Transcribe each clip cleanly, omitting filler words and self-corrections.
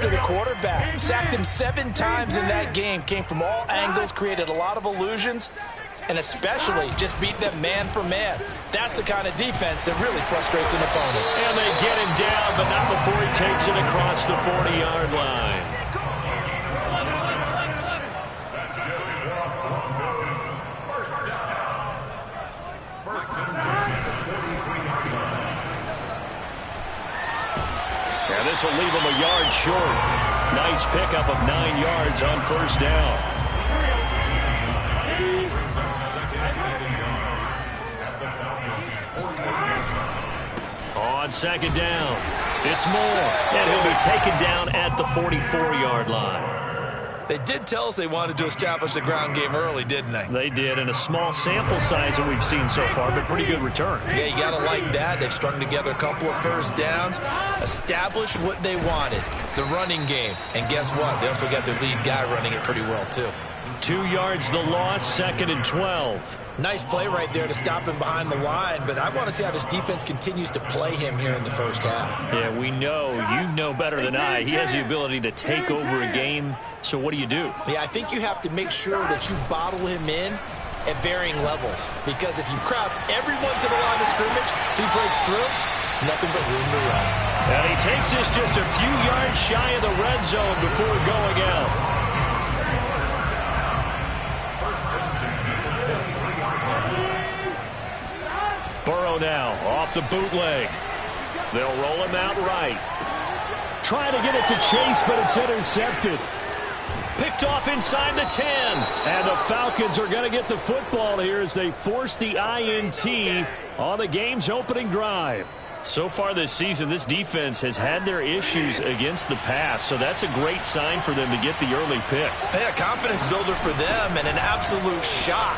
after the quarterback. Sacked him 7 times in that game. Came from all angles, created a lot of illusions, and especially just beat them man for man. That's the kind of defense that really frustrates an opponent. And they get him down, but not before he takes it across the 40-yard line. Yeah, this will leave him a yard short. Nice pickup of 9 yards on first down. On second down, it's Moore, and he'll be taken down at the 44-yard line. They did tell us they wanted to establish the ground game early, didn't they? They did, in a small sample size that we've seen so far, but pretty good return. Yeah, you got to like that. They've strung together a couple of first downs, established what they wanted, the running game. And guess what? They also got their lead guy running it pretty well, too. 2 yards the loss, 2nd and 12. Nice play right there to stop him behind the line, but I want to see how this defense continues to play him here in the first half. Yeah, we know. You know better than I. He has the ability to take over a game, so what do? Yeah, I think you have to make sure that you bottle him in at varying levels, because if you crowd everyone to the line of scrimmage, if he breaks through, it's nothing but room to run. And he takes us just a few yards shy of the red zone before going out. Burrow now off the bootleg. They'll roll him out right. Trying to get it to Chase, but it's intercepted. Picked off inside the 10. And the Falcons are going to get the football here as they force the INT on the game's opening drive. So far this season, this defense has had their issues against the pass, so that's a great sign for them to get the early pick. Yeah, confidence builder for them and an absolute shock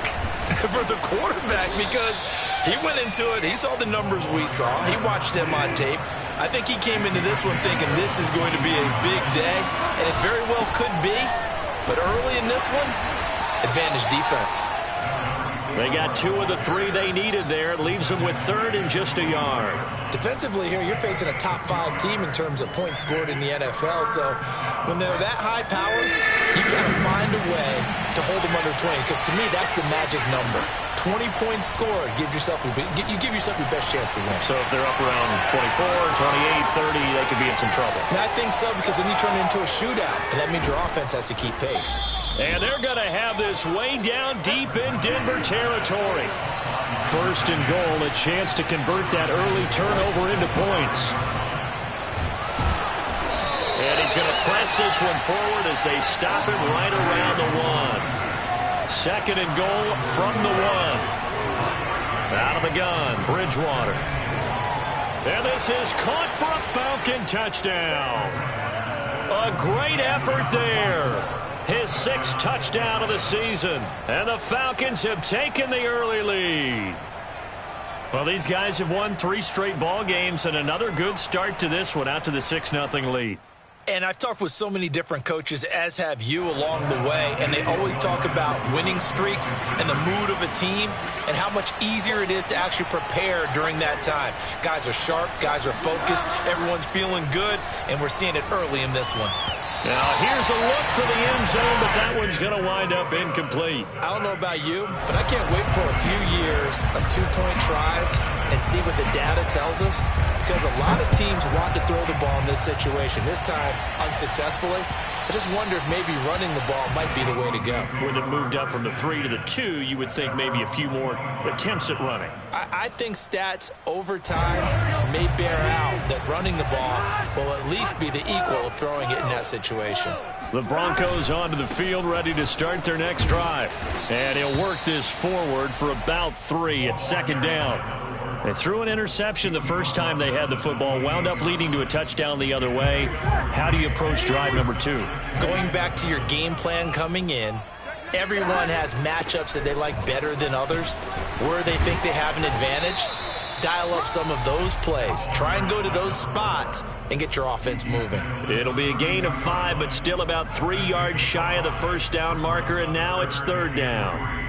for the quarterback, because he went into it, he saw the numbers we saw, he watched them on tape. I think he came into this one thinking this is going to be a big day, and it very well could be, but early in this one, advantage defense. They got 2 of the 3 they needed there. It leaves them with 3rd and just a yard. Defensively here, you're facing a top 5 team in terms of points scored in the NFL. So when they're that high powered, you got to find a way to hold them under 20. Because to me, that's the magic number. 20 points scored gives yourself you give yourself your best chance to win. So if they're up around 24, 28, 30, they could be in some trouble. And I think so, because then you turn it into a shootout, and that means your offense has to keep pace. And they're going to have this way down deep in Denver territory. 1st and goal, a chance to convert that early turnover into points. And he's going to press this one forward as they stop him right around the 1. 2nd and goal from the 1. Out of the gun, Bridgewater. And this is caught for a Falcon touchdown. A great effort there. His 6th touchdown of the season. And the Falcons have taken the early lead. Well, these guys have won 3 straight ball games, and another good start to this one, out to the 6-0 lead. And I've talked with so many different coaches, as have you, along the way, and they always talk about winning streaks and the mood of a team and how much easier it is to actually prepare during that time. Guys are sharp, guys are focused, everyone's feeling good, and we're seeing it early in this one. Now, here's a look for the end zone, but that one's going to wind up incomplete. I don't know about you, but I can't wait for a few years of 2-point tries and see what the data tells us, because a lot of teams want to throw the ball in this situation. This time, unsuccessfully. I just wonder if maybe running the ball might be the way to go. With it moved up from the 3 to the 2, you would think maybe a few more attempts at running. I think stats over time may bear out that running the ball will at least be the equal of throwing it in that situation. The Broncos onto the field, ready to start their next drive. And he'll work this forward for about 3 at 2nd down. They threw an interception the first time they had the football, wound up leading to a touchdown the other way. How do you approach drive number 2? Going back to your game plan coming in, everyone has matchups that they like better than others, where they think they have an advantage. Dial up some of those plays. Try and go to those spots and get your offense moving. It'll be a gain of 5, but still about 3 yards shy of the first down marker, and now it's 3rd down.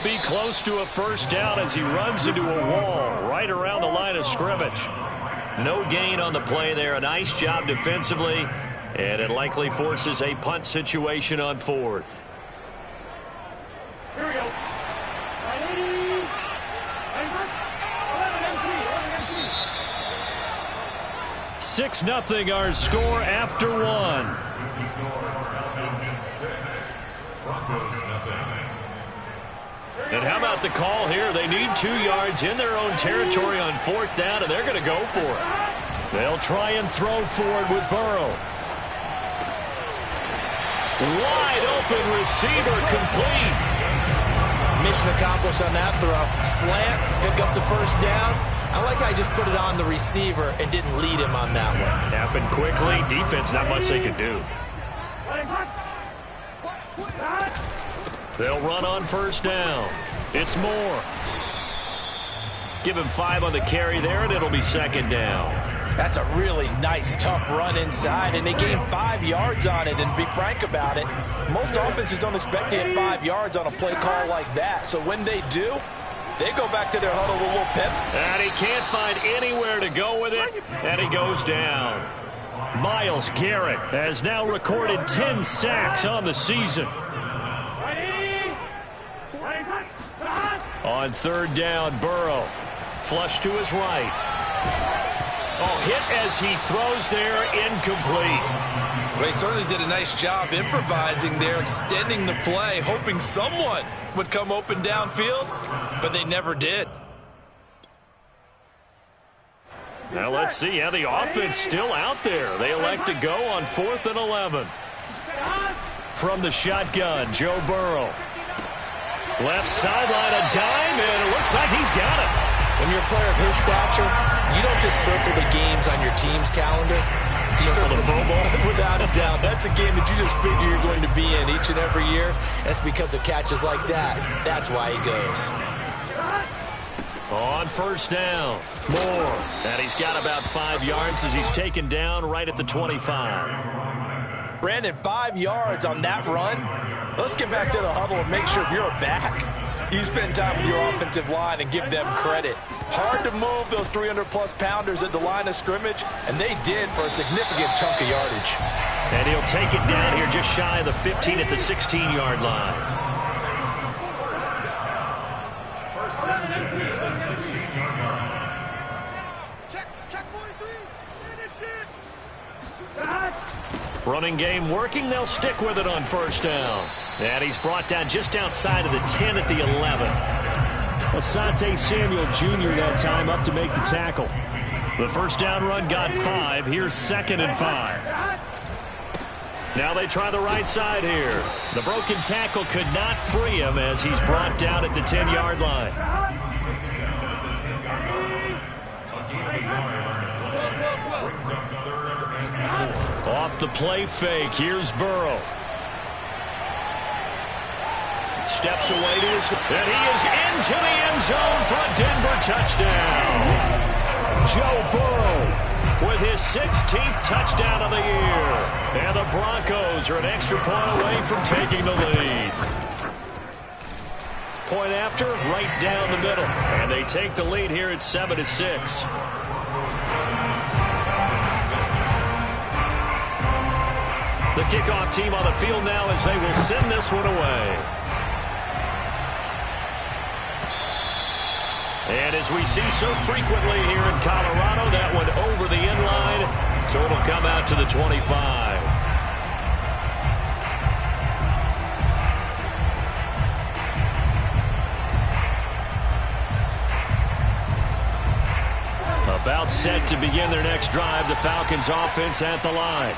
be close to a first down as he runs into a wall right around the line of scrimmage. No gain on the play there. A nice job defensively, and it likely forces a punt situation on fourth. Here we go. 6-0 our score after one. And how about the call here? They need 2 yards in their own territory on fourth down, and they're going to go for it. They'll try and throw forward with Burrow. Wide open receiver, complete. Mission accomplished on that throw. Slant, pick up the first down. I like how I just put it on the receiver and didn't lead him on that one. Happened quickly. Defense, not much they could do. They'll run on first down. It's Moore. Give him 5 on the carry there, and it'll be second down. That's a really nice, tough run inside, and they gained 5 yards on it. And to be frank about it, most offenses don't expect to get 5 yards on a play call like that. So when they do, they go back to their huddle with a little pep. And he can't find anywhere to go with it, and he goes down. Myles Garrett has now recorded 10 sacks on the season. On third down, Burrow. Flush to his right. Oh, hit as he throws there, incomplete. Well, they certainly did a nice job improvising there, extending the play, hoping someone would come open downfield, but they never did. Now let's see how the offense still out there. They elect to go on 4th and 11. From the shotgun, Joe Burrow. Left sideline, a dime, and it looks like he's got it. When you're a player of his stature, you don't just circle the games on your team's calendar. You circle the Pro Bowl. Without a doubt. That's a game that you just figure you're going to be in each and every year. That's because of catches like that. That's why he goes. On first down, Moore. And he's got about 5 yards as he's taken down right at the 25. Brandon, 5 yards on that run. Let's get back to the huddle and make sure if you're a back, you spend time with your offensive line and give them credit. Hard to move those 300-plus pounders at the line of scrimmage, and they did for a significant chunk of yardage. And he'll take it down here just shy of the 15 at the 16-yard line. First and 10 at the 16-yard line. Check 43. Finish it. Running game working. They'll stick with it on first down. And he's brought down just outside of the 10 at the 11. Asante Samuel Jr. that time up to make the tackle. The first down run got 5. Here's 2nd and 5. Now they try the right side here. The broken tackle could not free him as he's brought down at the 10-yard line. Off the play fake, here's Burrow. Steps away to his, and he is into the end zone for a Denver touchdown. Joe Burrow with his 16th touchdown of the year. And the Broncos are an extra point away from taking the lead. Point after, right down the middle. And they take the lead here at 7-6. The kickoff team on the field now as they will send this one away. And as we see so frequently here in Colorado, that one over the end line, so it'll come out to the 25. About set to begin their next drive, the Falcons offense at the line.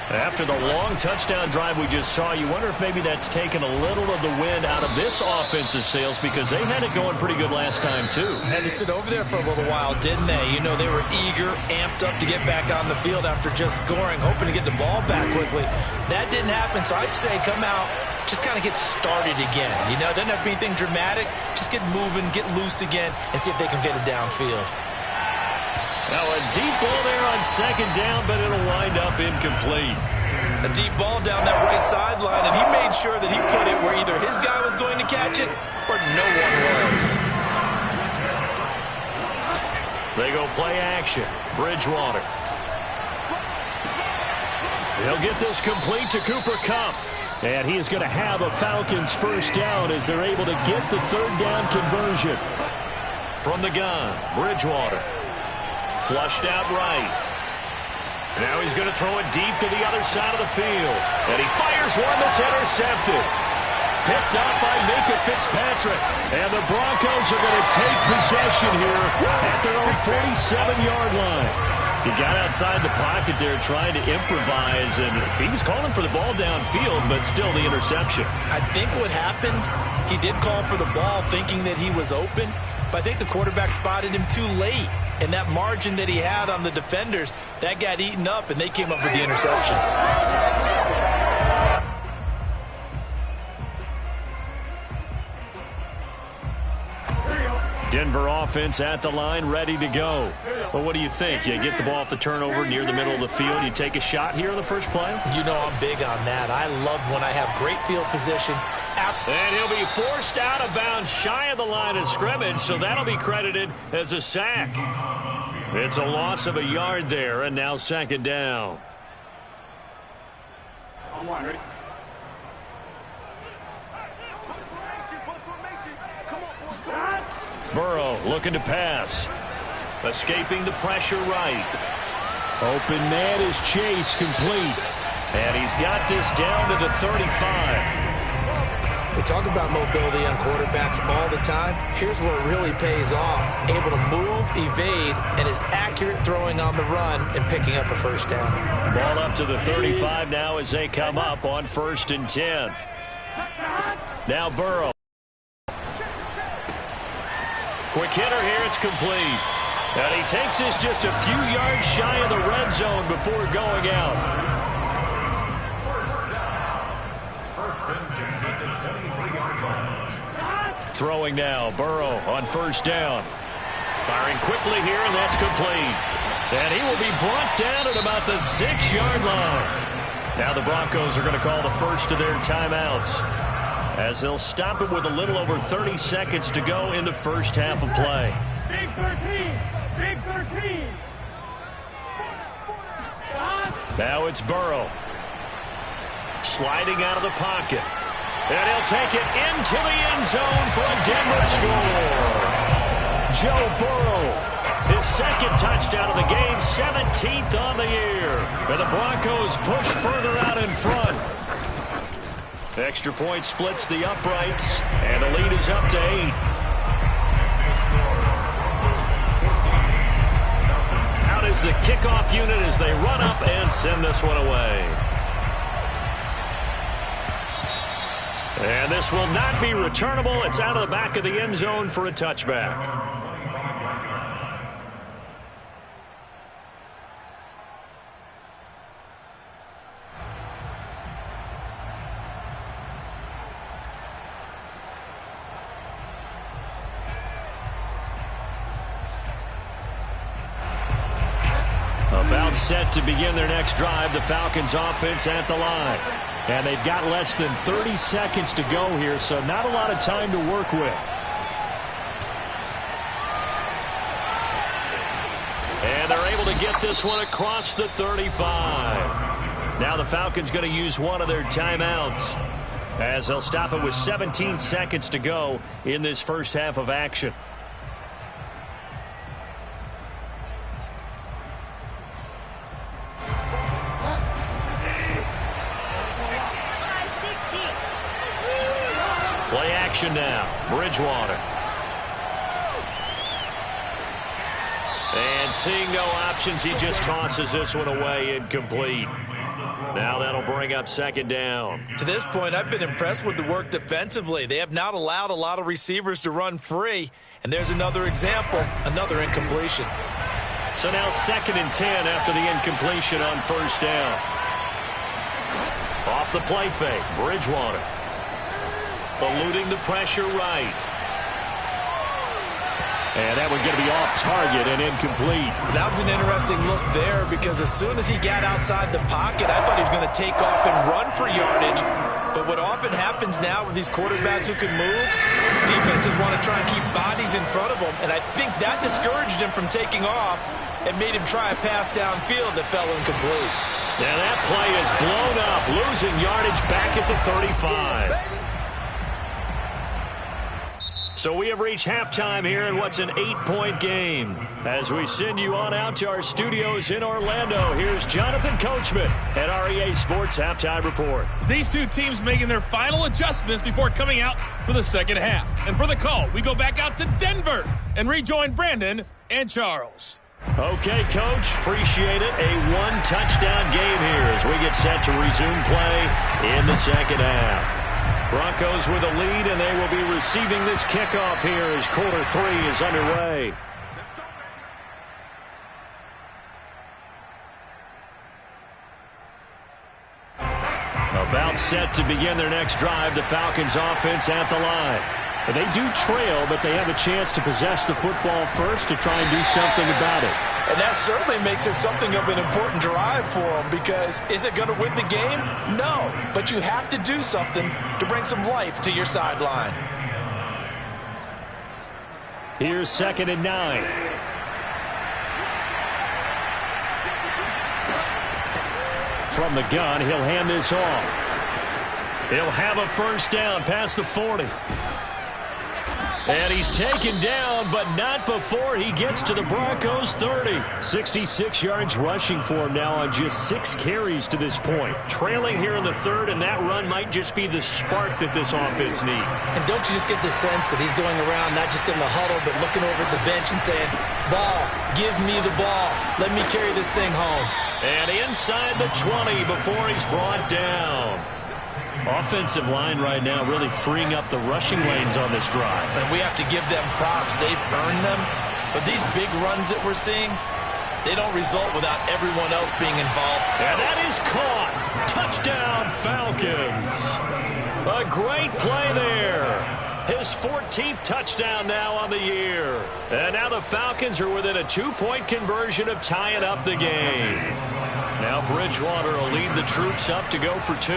After the long touchdown drive we just saw, you wonder if maybe that's taken a little of the wind out of this offense's sails because they had it going pretty good last time, too. Had to sit over there for a little while, didn't they? You know, they were eager, amped up to get back on the field after just scoring, hoping to get the ball back quickly. That didn't happen, so I'd say come out, just kind of get started again. You know, it doesn't have to be anything dramatic. Just get moving, get loose again, and see if they can get it downfield. Now a deep ball there on second down, but it'll wind up incomplete. A deep ball down that right sideline, and he made sure that he put it where either his guy was going to catch it or no one was. They go play action. Bridgewater. He'll get this complete to Cooper Kupp. And he is going to have a Falcons first down as they're able to get the third down conversion. From the gun, Bridgewater. Flushed out right. Now he's going to throw it deep to the other side of the field. And he fires one that's intercepted. Picked up by Minka Fitzpatrick. And the Broncos are going to take possession here at their own 47-yard line. He got outside the pocket there trying to improvise, and he was calling for the ball downfield, but still the interception. I think what happened, he did call for the ball thinking that he was open, but I think the quarterback spotted him too late. And that margin that he had on the defenders, that got eaten up, and they came up with the interception. Denver offense at the line, ready to go. Well, what do you think? You get the ball off the turnover near the middle of the field. You take a shot here in the first play? You know I'm big on that. I love when I have great field position. And he'll be forced out of bounds shy of the line of scrimmage, so that'll be credited as a sack. It's a loss of a yard there, and now second down. Burrow looking to pass. Escaping the pressure right. Open man is Chase, complete. And he's got this down to the 35. They talk about mobility on quarterbacks all the time. Here's where it really pays off. Able to move, evade, and is accurate throwing on the run and picking up a first down. Ball up to the 35 now as they come up on 1st and 10. Now Burrow. Quick hitter here, it's complete. And he takes this just a few yards shy of the red zone before going out. Throwing now, Burrow on 1st down. Firing quickly here, and that's complete. And he will be brought down at about the 6-yard line. Now the Broncos are going to call the first of their timeouts, as they'll stop it with a little over 30 seconds to go in the first half of play. Big 13! Big 13! Now it's Burrow. Sliding out of the pocket. And he'll take it into the end zone for a Denver score. Joe Burrow, his second touchdown of the game, 17th on the year. And the Broncos push further out in front. Extra point splits the uprights, and the lead is up to 8. Out is the kickoff unit as they run up and send this one away. And this will not be returnable. It's out of the back of the end zone for a touchback. About set to begin their next drive, the Falcons offense at the line. And they've got less than 30 seconds to go here, so not a lot of time to work with. And they're able to get this one across the 35. Now the Falcons going to use one of their timeouts, as they'll stop it with 17 seconds to go in this first half of action. Play action now. Bridgewater. And seeing no options, he just tosses this one away, incomplete. Now that'll bring up second down. To this point, I've been impressed with the work defensively. They have not allowed a lot of receivers to run free. And there's another example, another incompletion. So now 2nd and 10 after the incompletion on 1st down. Off the play fake, Bridgewater. Eluding the pressure right. And that one's going to be off target and incomplete. That was an interesting look there because as soon as he got outside the pocket, I thought he was going to take off and run for yardage. But what often happens now with these quarterbacks who can move, defenses want to try and keep bodies in front of them. And I think that discouraged him from taking off and made him try a pass downfield that fell incomplete. Now that play is blown up, losing yardage back at the 35. So we have reached halftime here in what's an 8-point game. As we send you on out to our studios in Orlando, here's Jonathan Coachman at REA Sports Halftime Report. These two teams making their final adjustments before coming out for the second half. And for the call, we go back out to Denver and rejoin Brandon and Charles. Okay, Coach, appreciate it. A one-touchdown game here as we get set to resume play in the second half. Broncos with a lead, and they will be receiving this kickoff here as quarter 3 is underway. About set to begin their next drive, the Falcons offense at the line. And they do trail, but they have a chance to possess the football first to try and do something about it. And that certainly makes it something of an important drive for them because is it going to win the game? No, but you have to do something to bring some life to your sideline. Here's 2nd and 9. From the gun, he'll hand this off. He'll have a first down past the 40. And he's taken down, but not before he gets to the Broncos' 30. 66 yards rushing for him now on just 6 carries to this point. Trailing here in the 3rd, and that run might just be the spark that this offense needs. And don't you just get the sense that he's going around not just in the huddle, but looking over at the bench and saying, ball, give me the ball. Let me carry this thing home. And inside the 20 before he's brought down. Offensive line right now really freeing up the rushing lanes on this drive. And we have to give them props. They've earned them. But these big runs that we're seeing, they don't result without everyone else being involved. And that is caught. Touchdown, Falcons. A great play there. His 14th touchdown now on the year. And now the Falcons are within a 2-point conversion of tying up the game. Now Bridgewater will lead the troops up to go for 2.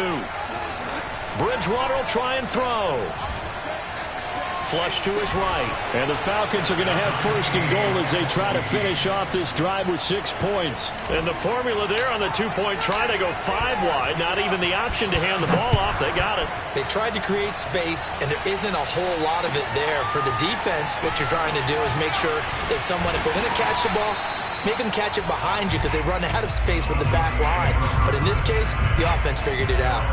Bridgewater will try and throw. Flush to his right. And the Falcons are going to have 1st and goal as they try to finish off this drive with 6 points. And the formula there on the 2-point try to go 5 wide. Not even the option to hand the ball off. They got it. They tried to create space, and there isn't a whole lot of it there. For the defense, what you're trying to do is make sure if they're going to catch the ball, make them catch it behind you because they run out of space with the back line. But in this case, the offense figured it out.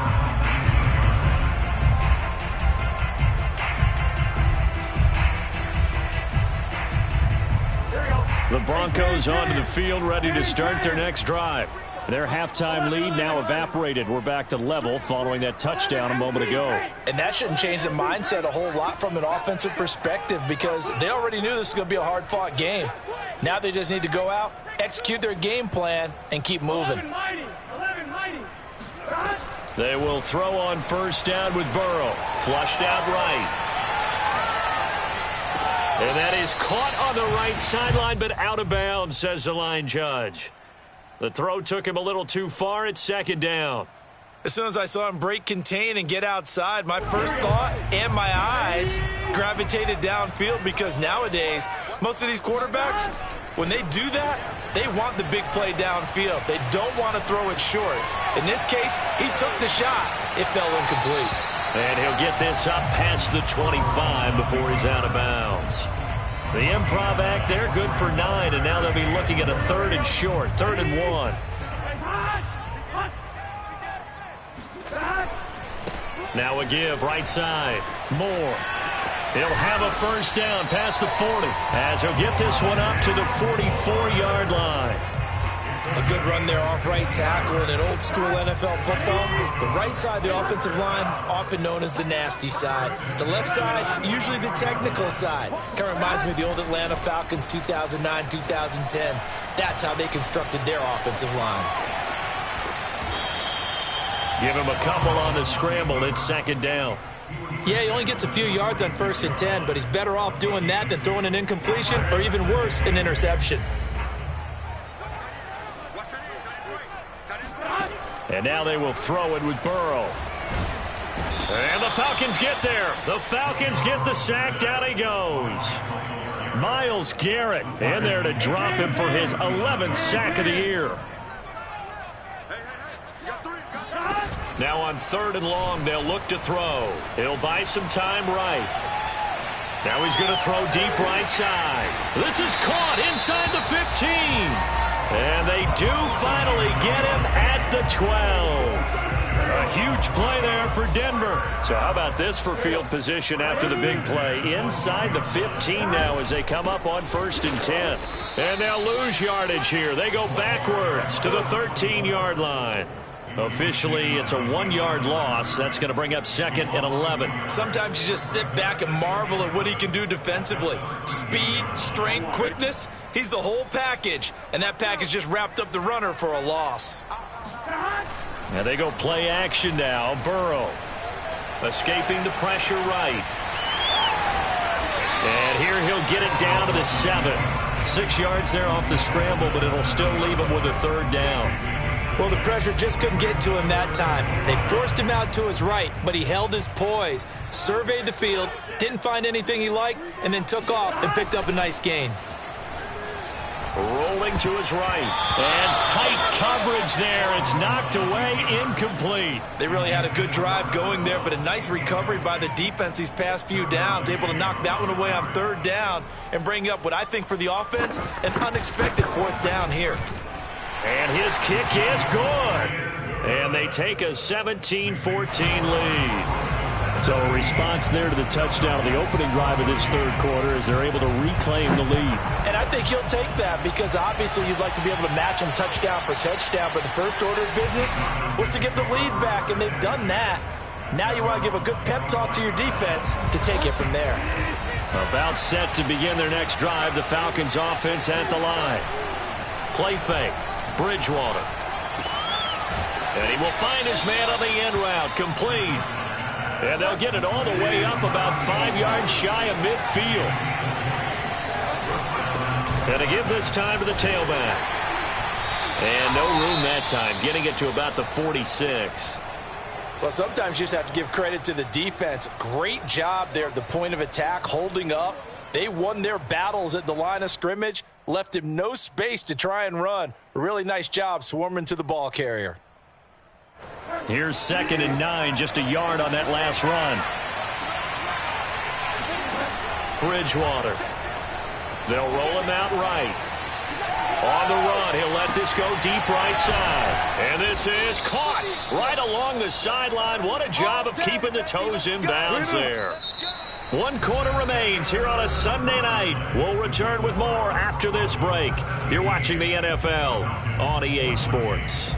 The Broncos onto the field, ready to start their next drive. Their halftime lead now evaporated. We're back to level following that touchdown a moment ago. And that shouldn't change the mindset a whole lot from an offensive perspective because they already knew this was going to be a hard-fought game. Now they just need to go out, execute their game plan, and keep moving. They will throw on 1st down with Burrow. Flushed out right. And that is caught on the right sideline, but out of bounds, says the line judge. The throw took him a little too far. It's 2nd down. As soon as I saw him break contain and get outside, my first thought and my eyes gravitated downfield because nowadays, most of these quarterbacks, when they do that, they want the big play downfield. They don't want to throw it short. In this case, he took the shot. It fell incomplete. And he'll get this up past the 25 before he's out of bounds. The improv act there, good for 9, and now they'll be looking at a 3rd and short, 3rd and 1. Now a give, right side. Moore. He'll have a 1st down past the 40 as he'll get this one up to the 44-yard line. A good run there off right tackle in an old-school NFL football. The right side of the offensive line, often known as the nasty side. The left side, usually the technical side. Kind of reminds me of the old Atlanta Falcons 2009-2010. That's how they constructed their offensive line. Give him a couple on the scramble. It's 2nd down. Yeah, he only gets a few yards on 1st and 10, but he's better off doing that than throwing an incompletion or even worse, an interception. And now they will throw it with Burrow. And the Falcons get there. The Falcons get the sack. Down he goes. Myles Garrett in there to drop him for his 11th sack of the year. Now on 3rd and long, they'll look to throw. He'll buy some time right. Now he's going to throw deep right side. This is caught inside the 15. And they do finally get him at the 12. A huge play there for Denver. So how about this for field position after the big play? Inside the 15 now as they come up on 1st and 10. And they'll lose yardage here. They go backwards to the 13-yard line. Officially, it's a 1-yard loss. That's going to bring up 2nd and 11. Sometimes you just sit back and marvel at what he can do defensively. Speed, strength, quickness. He's the whole package. And that package just wrapped up the runner for a loss. And they go play action now. Burrow escaping the pressure right. And here he'll get it down to the 7. 6 yards there off the scramble, but it'll still leave him with a 3rd down. Well, the pressure just couldn't get to him that time. They forced him out to his right, but he held his poise, surveyed the field, didn't find anything he liked, and then took off and picked up a nice gain. Rolling to his right. And tight coverage there. It's knocked away, incomplete. They really had a good drive going there, but a nice recovery by the defense these past few downs. Able to knock that one away on 3rd down and bring up what I think for the offense, an unexpected 4th down here. And his kick is good. And they take a 17-14 lead. So a response there to the touchdown of the opening drive of this 3rd quarter as they're able to reclaim the lead. And I think you'll take that because obviously you'd like to be able to match them touchdown for touchdown, but the first order of business was to get the lead back, and they've done that. Now you want to give a good pep talk to your defense to take it from there. About set to begin their next drive, the Falcons offense at the line. Play fake. Bridgewater. And he will find his man on the end route. Complete. And they'll get it all the way up about 5 yards shy of midfield. And to give this time to the tailback. And no room that time. Getting it to about the 46. Well, sometimes you just have to give credit to the defense. Great job there at the point of attack, holding up. They won their battles at the line of scrimmage, left him no space to try and run. A really nice job swarming to the ball carrier. Here's 2nd and 9, just a yard on that last run. Bridgewater. They'll roll him out right. On the run, he'll let this go deep right side. And this is caught right along the sideline. What a job of keeping the toes in bounds there. 1 quarter remains here on a Sunday night. We'll return with more after this break. You're watching the NFL on EA Sports.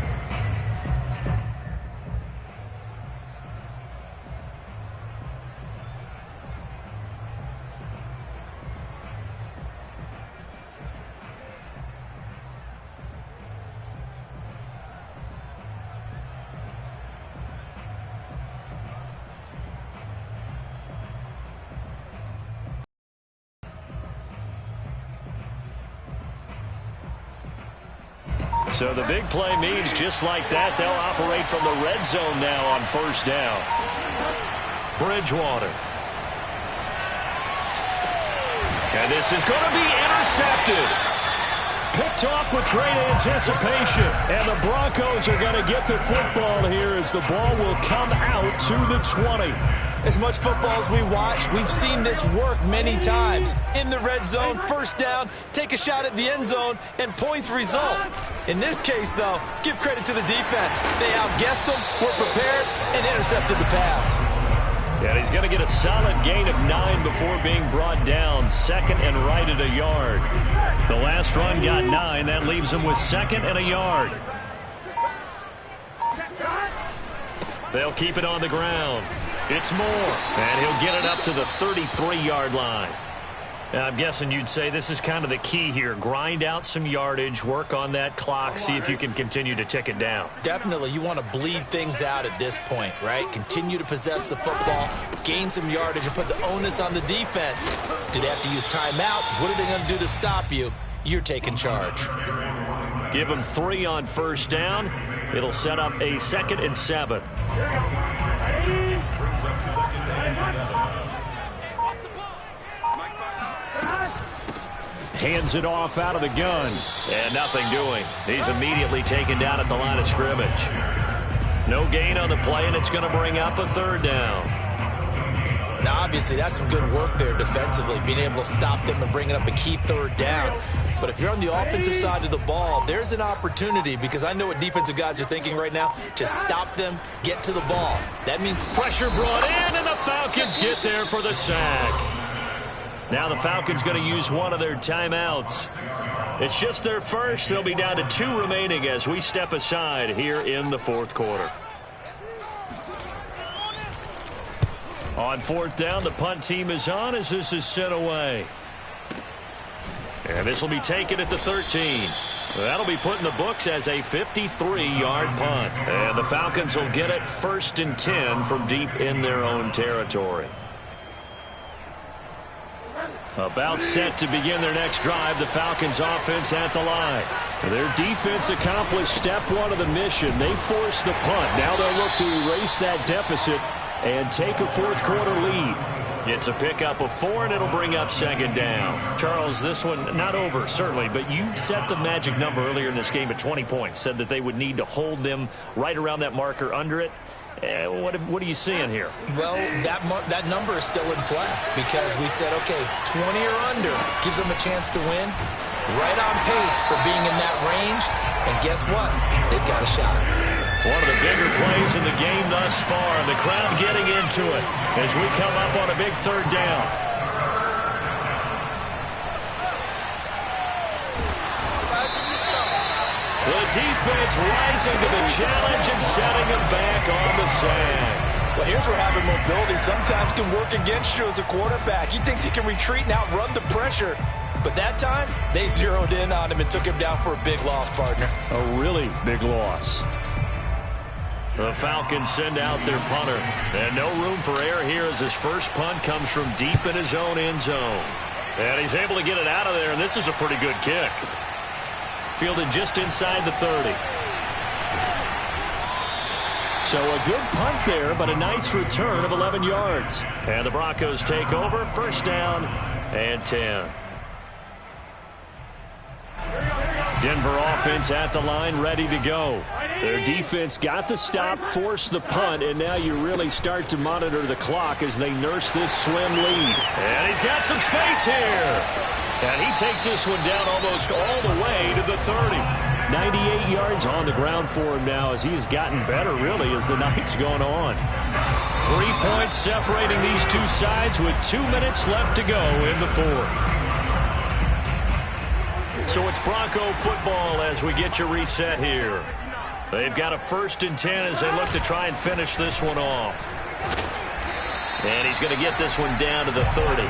So the big play means just like that, they'll operate from the red zone now on 1st down. Bridgewater. And this is going to be intercepted. Picked off with great anticipation. And the Broncos are going to get the football here as the ball will come out to the 20. As much football as we watch, we've seen this work many times. In the red zone, 1st down, take a shot at the end zone, and points result. In this case, though, give credit to the defense. They outguessed them, were prepared, and intercepted the pass. Yeah, he's going to get a solid gain of 9 before being brought down. 2nd and right at a yard. The last run got 9. That leaves him with 2nd and a yard. They'll keep it on the ground. It's Moore, and he'll get it up to the 33-yard line. I'm guessing you'd say this is kind of the key here. Grind out some yardage, work on that clock, see if you can continue to tick it down. Definitely. You want to bleed things out at this point, right? Continue to possess the football, gain some yardage, and put the onus on the defense. Do they have to use timeouts? What are they going to do to stop you? You're taking charge. Give them 3 on first down. It'll set up a 2nd and 7. Hands it off out of the gun. And nothing doing. He's immediately taken down at the line of scrimmage. No gain on the play, and it's going to bring up a 3rd down. Now, obviously, that's some good work there defensively, being able to stop them and bringing up a key 3rd down. But if you're on the offensive side of the ball, there's an opportunity, because I know what defensive guys are thinking right now, to stop them, get to the ball. That means pressure brought in, and the Falcons get there for the sack. Now the Falcons going to use one of their timeouts. It's just their first. They'll be down to 2 remaining as we step aside here in the 4th quarter. On 4th down, the punt team is on as this is sent away. And this will be taken at the 13. That'll be put in the books as a 53-yard punt. And the Falcons will get it 1st and 10 from deep in their own territory. About set to begin their next drive, the Falcons offense at the line. Their defense accomplished step 1 of the mission. They forced the punt. Now they'll look to erase that deficit and take a 4th quarter lead. It's a pickup of 4, and it'll bring up 2nd down. Charles, this one not over, certainly, but you set the magic number earlier in this game at 20 points, said that they would need to hold them right around that marker under it. What are you seeing here? Well, that number is still in play, because we said, okay, 20 or under gives them a chance to win. Right on pace for being in that range. And guess what? They've got a shot. One of the bigger plays in the game thus far. The crowd getting into it as we come up on a big 3rd down. The defense rising to the challenge and setting them back on the sack. Well, here's where having mobility sometimes can work against you as a quarterback. He thinks he can retreat and outrun the pressure. But that time, they zeroed in on him and took him down for a big loss, partner. A really big loss. The Falcons send out their punter. And no room for error here as his first punt comes from deep in his own end zone. And he's able to get it out of there, and this is a pretty good kick. Fielded just inside the 30. So a good punt there, but a nice return of 11 yards. And the Broncos take over, 1st down and 10. Denver offense at the line, ready to go. Their defense got the stop, forced the punt, and now you really start to monitor the clock as they nurse this slim lead. And he's got some space here. And he takes this one down almost all the way to the 30. 98 yards on the ground for him now as he has gotten better, really, as the night's gone on. 3 points separating these two sides with 2 minutes left to go in the 4th. So it's Bronco football as we get you reset here. They've got a 1st and 10 as they look to try and finish this one off. And he's going to get this one down to the 30.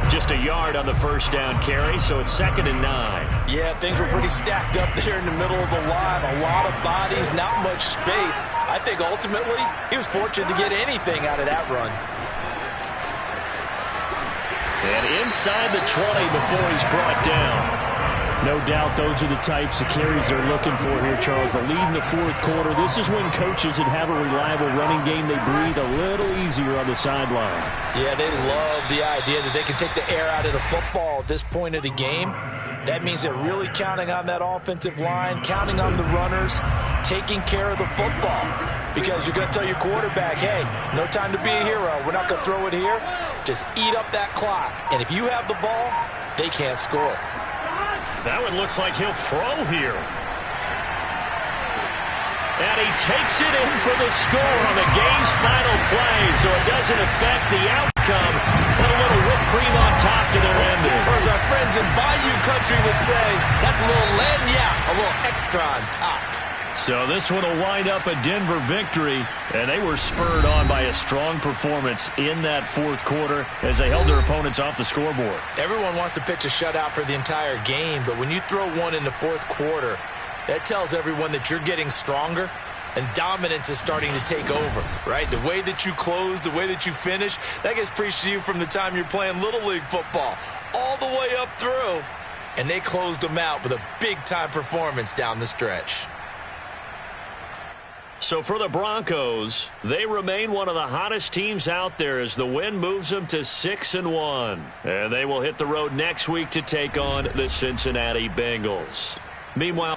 Just a yard on the 1st down carry, so it's 2nd and 9. Yeah, things were pretty stacked up there in the middle of the line. A lot of bodies, not much space. I think ultimately he was fortunate to get anything out of that run. And inside the 20 before he's brought down. No doubt those are the types of carries they're looking for here, Charles. The lead in the 4th quarter. This is when coaches that have a reliable running game, they breathe a little easier on the sideline. Yeah, they love the idea that they can take the air out of the football at this point of the game. That means they're really counting on that offensive line, counting on the runners, taking care of the football. Because you're going to tell your quarterback, hey, no time to be a hero. We're not going to throw it here. Just eat up that clock. And if you have the ball, they can't score. That one looks like he'll throw here. And he takes it in for the score on the game's final play, so it doesn't affect the outcome, but a little whipped cream on top to their ending. Or as our friends in Bayou Country would say, that's a little lagniappe, a little extra on top. So this one will wind up a Denver victory, and they were spurred on by a strong performance in that fourth quarter as they held their opponents off the scoreboard. Everyone wants to pitch a shutout for the entire game, but when you throw one in the fourth quarter, that tells everyone that you're getting stronger and dominance is starting to take over, right? The way that you close, the way that you finish, that gets preached to you from the time you're playing Little League football all the way up through, and they closed them out with a big-time performance down the stretch. So for the Broncos, they remain one of the hottest teams out there as the win moves them to 6-1. And they will hit the road next week to take on the Cincinnati Bengals. Meanwhile,